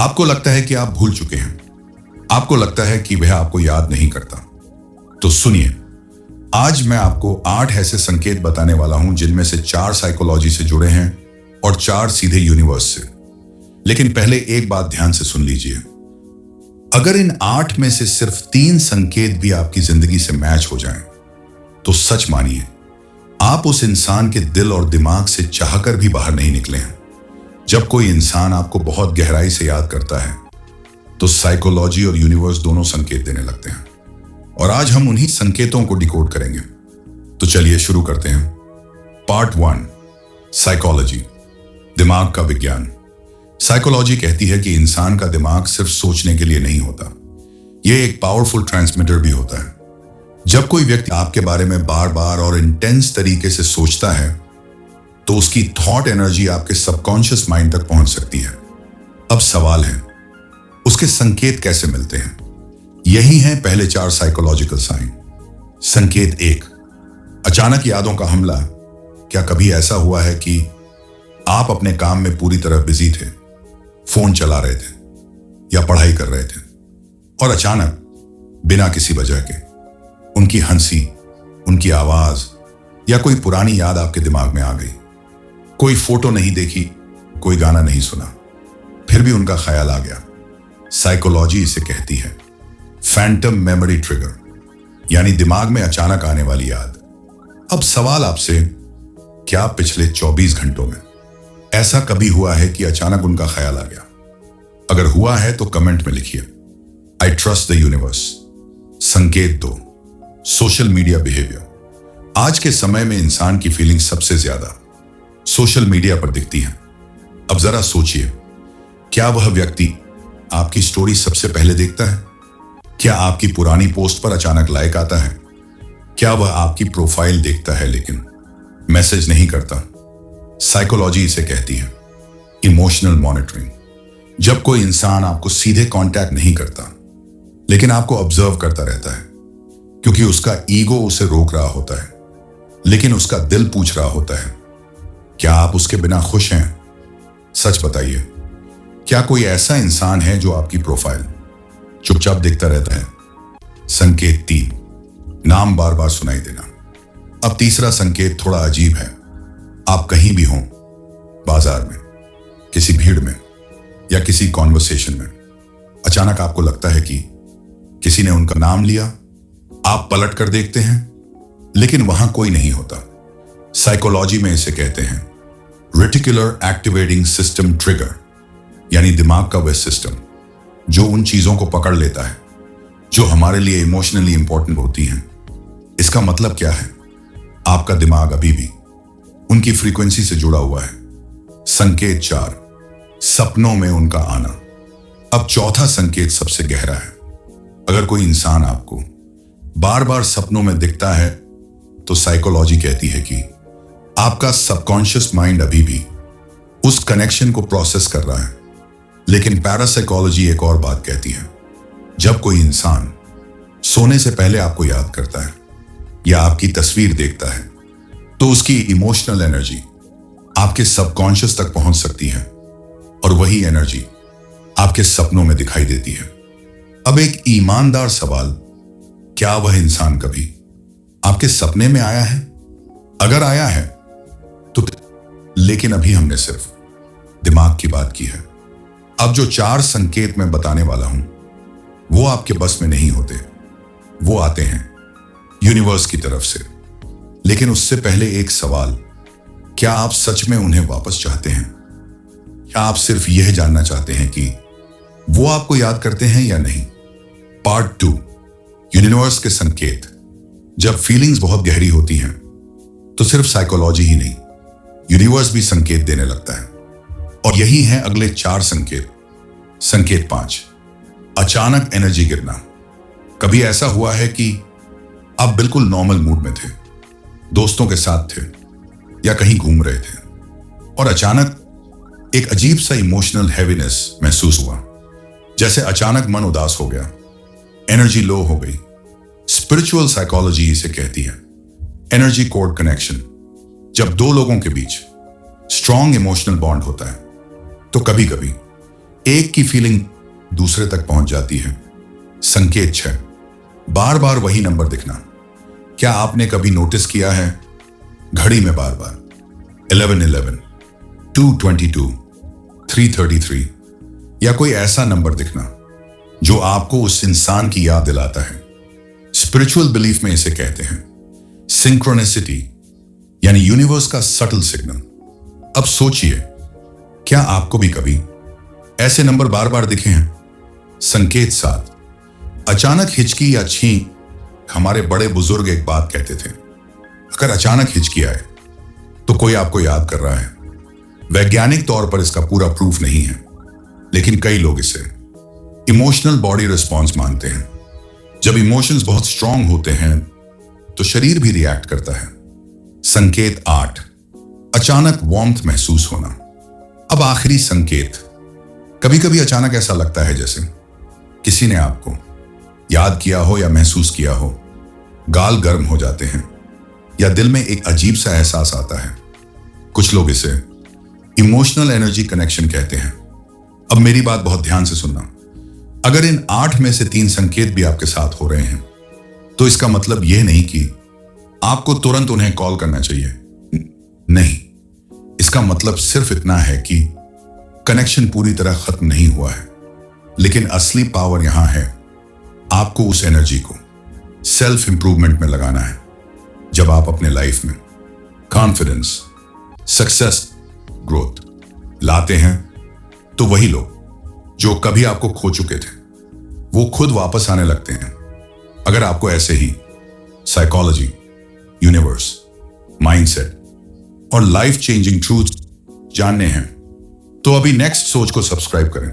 आपको लगता है कि आप भूल चुके हैं, आपको लगता है कि वह आपको याद नहीं करता। तो सुनिए, आज मैं आपको 8 ऐसे संकेत बताने वाला हूं जिनमें से 4 साइकोलॉजी से जुड़े हैं और 4 सीधे यूनिवर्स से। लेकिन पहले एक बात ध्यान से सुन लीजिए। अगर इन 8 में से सिर्फ 3 संकेत भी आपकी जिंदगी से मैच हो जाएं, तो सच मानिए आप उस इंसान के दिल और दिमाग से चाहकर भी बाहर नहीं निकले हैं। जब कोई इंसान आपको बहुत गहराई से याद करता है तो साइकोलॉजी और यूनिवर्स दोनों संकेत देने लगते हैं, और आज हम उन्हीं संकेतों को डिकोड करेंगे। तो चलिए शुरू करते हैं। पार्ट 1, साइकोलॉजी, दिमाग का विज्ञान। साइकोलॉजी कहती है कि इंसान का दिमाग सिर्फ सोचने के लिए नहीं होता, यह एक पावरफुल ट्रांसमीटर भी होता है। जब कोई व्यक्ति आपके बारे में बार बार और इंटेंस तरीके से सोचता है तो उसकी थॉट एनर्जी आपके सबकॉन्शियस माइंड तक पहुंच सकती है। अब सवाल है, उसके संकेत कैसे मिलते हैं? यही हैं पहले 4 साइकोलॉजिकल साइन। संकेत 1, अचानक यादों का हमला। क्या कभी ऐसा हुआ है कि आप अपने काम में पूरी तरह बिजी थे, फोन चला रहे थे या पढ़ाई कर रहे थे, और अचानक बिना किसी वजह के उनकी हंसी, उनकी आवाज या कोई पुरानी याद आपके दिमाग में आ गई? कोई फोटो नहीं देखी, कोई गाना नहीं सुना, फिर भी उनका ख्याल आ गया। साइकोलॉजी इसे कहती है फैंटम मेमोरी ट्रिगर, यानी दिमाग में अचानक आने वाली याद। अब सवाल आपसे, क्या पिछले 24 घंटों में ऐसा कभी हुआ है कि अचानक उनका ख्याल आ गया? अगर हुआ है तो कमेंट में लिखिए, आई ट्रस्ट द यूनिवर्स। संकेत 2, सोशल मीडिया बिहेवियर। आज के समय में इंसान की फीलिंग सबसे ज्यादा सोशल मीडिया पर दिखती है। अब जरा सोचिए, क्या वह व्यक्ति आपकी स्टोरी सबसे पहले देखता है? क्या आपकी पुरानी पोस्ट पर अचानक लाइक आता है? क्या वह आपकी प्रोफाइल देखता है लेकिन मैसेज नहीं करता? साइकोलॉजी इसे कहती है इमोशनल मॉनिटरिंग। जब कोई इंसान आपको सीधे कांटेक्ट नहीं करता लेकिन आपको ऑब्जर्व करता रहता है, क्योंकि उसका ईगो उसे रोक रहा होता है, लेकिन उसका दिल पूछ रहा होता है, क्या आप उसके बिना खुश हैं? सच बताइए, क्या कोई ऐसा इंसान है जो आपकी प्रोफाइल चुपचाप देखता रहता है? संकेत 3, नाम बार बार सुनाई देना। अब तीसरा संकेत थोड़ा अजीब है। आप कहीं भी हों, बाजार में, किसी भीड़ में या किसी कॉन्वर्सेशन में, अचानक आपको लगता है कि किसी ने उनका नाम लिया। आप पलट कर देखते हैं लेकिन वहां कोई नहीं होता। साइकोलॉजी में इसे कहते हैं रेटिकुलर एक्टिवेटिंग सिस्टम ट्रिगर, यानी दिमाग का वह सिस्टम जो उन चीजों को पकड़ लेता है जो हमारे लिए इमोशनली इंपॉर्टेंट होती हैं। इसका मतलब क्या है? आपका दिमाग अभी भी उनकी फ्रीक्वेंसी से जुड़ा हुआ है। संकेत 4, सपनों में उनका आना। अब चौथा संकेत सबसे गहरा है। अगर कोई इंसान आपको बार बार सपनों में दिखता है तो साइकोलॉजी कहती है कि आपका सबकॉन्शियस माइंड अभी भी उस कनेक्शन को प्रोसेस कर रहा है। लेकिन पैरासाइकोलॉजी एक और बात कहती है, जब कोई इंसान सोने से पहले आपको याद करता है या आपकी तस्वीर देखता है तो उसकी इमोशनल एनर्जी आपके सबकॉन्शियस तक पहुंच सकती है, और वही एनर्जी आपके सपनों में दिखाई देती है। अब एक ईमानदार सवाल, क्या वह इंसान कभी आपके सपने में आया है? अगर आया है तो लेकिन अभी हमने सिर्फ दिमाग की बात की है। अब जो 4 संकेत मैं बताने वाला हूं वो आपके बस में नहीं होते, वो आते हैं यूनिवर्स की तरफ से। लेकिन उससे पहले एक सवाल, क्या आप सच में उन्हें वापस चाहते हैं? क्या आप सिर्फ यह जानना चाहते हैं कि वो आपको याद करते हैं या नहीं? पार्ट 2, यूनिवर्स के संकेत। जब फीलिंग्स बहुत गहरी होती हैं तो सिर्फ साइकोलॉजी ही नहीं, यूनिवर्स भी संकेत देने लगता है, और यही हैं अगले 4 संकेत। संकेत 5, अचानक एनर्जी गिरना। कभी ऐसा हुआ है कि आप बिल्कुल नॉर्मल मूड में थे, दोस्तों के साथ थे या कहीं घूम रहे थे, और अचानक एक अजीब सा इमोशनल हैवीनेस महसूस हुआ, जैसे अचानक मन उदास हो गया, एनर्जी लो हो गई। स्पिरिचुअल साइकोलॉजी इसे कहती है एनर्जी कोड कनेक्शन। जब 2 लोगों के बीच स्ट्रॉन्ग इमोशनल बॉन्ड होता है तो कभी कभी एक की फीलिंग दूसरे तक पहुंच जाती है। संकेत 6, बार बार वही नंबर दिखना। क्या आपने कभी नोटिस किया है घड़ी में बार बार 1111, 222, 333 या कोई ऐसा नंबर दिखना जो आपको उस इंसान की याद दिलाता है? स्पिरिचुअल बिलीफ में इसे कहते हैं सिंक्रोनिसिटी, यानी यूनिवर्स का सटल सिग्नल। अब सोचिए, क्या आपको भी कभी ऐसे नंबर बार बार दिखे हैं? संकेत 7, अचानक हिचकी या छींक। हमारे बड़े बुजुर्ग एक बात कहते थे, अगर अचानक हिचकी आए तो कोई आपको याद कर रहा है। वैज्ञानिक तौर पर इसका पूरा प्रूफ नहीं है, लेकिन कई लोग इसे इमोशनल बॉडी रिस्पॉन्स मानते हैं। जब इमोशंस बहुत स्ट्रांग होते हैं तो शरीर भी रिएक्ट करता है। संकेत 8, अचानक वार्मथ महसूस होना। अब आखिरी संकेत, कभी कभी अचानक ऐसा लगता है जैसे किसी ने आपको याद किया हो या महसूस किया हो। गाल गर्म हो जाते हैं या दिल में एक अजीब सा एहसास आता है। कुछ लोग इसे इमोशनल एनर्जी कनेक्शन कहते हैं। अब मेरी बात बहुत ध्यान से सुनना। अगर इन 8 में से 3 संकेत भी आपके साथ हो रहे हैं तो इसका मतलब यह नहीं कि आपको तुरंत उन्हें कॉल करना चाहिए। नहीं, इसका मतलब सिर्फ इतना है कि कनेक्शन पूरी तरह खत्म नहीं हुआ है, लेकिन असली पावर यहां है आपको उस एनर्जी को सेल्फ इंप्रूवमेंट में लगाना है। जब आप अपने लाइफ में कॉन्फिडेंस, सक्सेस, ग्रोथ लाते हैं तो वही लोग जो कभी आपको खो चुके थे वो खुद वापस आने लगते हैं। अगर आपको ऐसे ही साइकोलॉजी, यूनिवर्स, माइंडसेट और लाइफ चेंजिंग ट्रूथ जानने हैं तो अभी नेक्स्ट सोच को सब्सक्राइब करें।